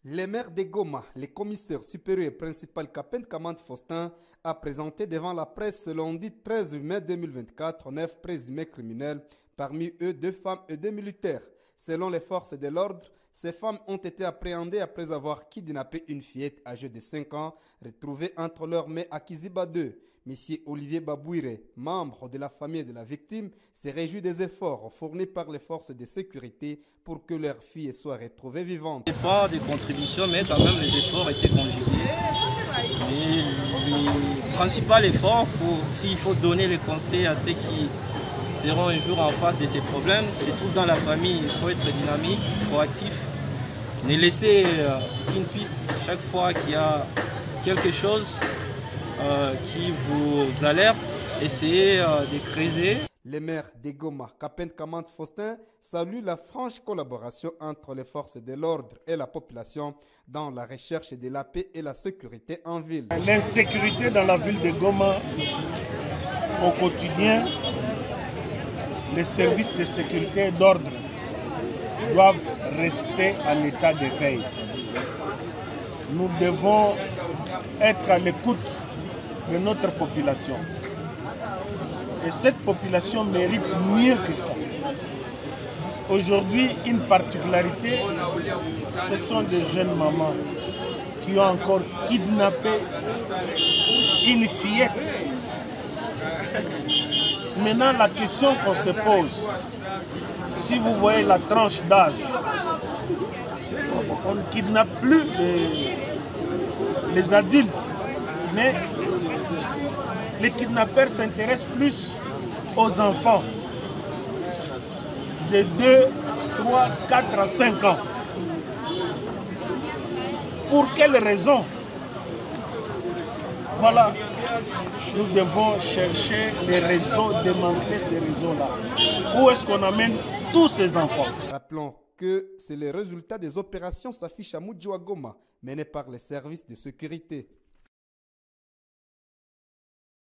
Les maires de Goma, le commissaire supérieur et principal Kapend Kamand Faustin, a présenté devant la presse le lundi 13 mai 2024 9 présumés criminels, parmi eux 2 femmes et 2 militaires. Selon les forces de l'ordre, ces femmes ont été appréhendées après avoir kidnappé une fillette âgée de 5 ans, retrouvée entre leurs mains à Kiziba 2. Monsieur Olivier Babouire, membre de la famille de la victime, se réjouit des efforts fournis par les forces de sécurité pour que leur fille soit retrouvée vivante. Pas de contribution, mais quand même les efforts étaient conjugués. Mais le principal effort, s'il faut donner les conseils à ceux qui seront un jour en face de ces problèmes, se trouve dans la famille. Il faut être dynamique, proactif, ne laisser qu'une piste chaque fois qu'il y a quelque chose qui vous alerte, essayez de creuser. Les maires de Goma, Kapend Kamand Faustin, saluent la franche collaboration entre les forces de l'ordre et la population dans la recherche de la paix et la sécurité en ville. L'insécurité dans la ville de Goma, au quotidien, les services de sécurité et d'ordre doivent rester en état de veille. Nous devons être à l'écoute de notre population. Et cette population mérite mieux que ça. Aujourd'hui, une particularité, ce sont des jeunes mamans qui ont encore kidnappé une fillette. Maintenant, la question qu'on se pose, si vous voyez la tranche d'âge, on ne kidnappe plus les adultes, mais les kidnappeurs s'intéressent plus aux enfants de 2, 3, 4 à 5 ans. Pour quelles raisons? Voilà, nous devons chercher les réseaux, démanteler ces réseaux-là. Où est-ce qu'on amène tous ces enfants? Rappelons que c'est le résultat des opérations s'affiche à Mudjouagoma, menées par les services de sécurité.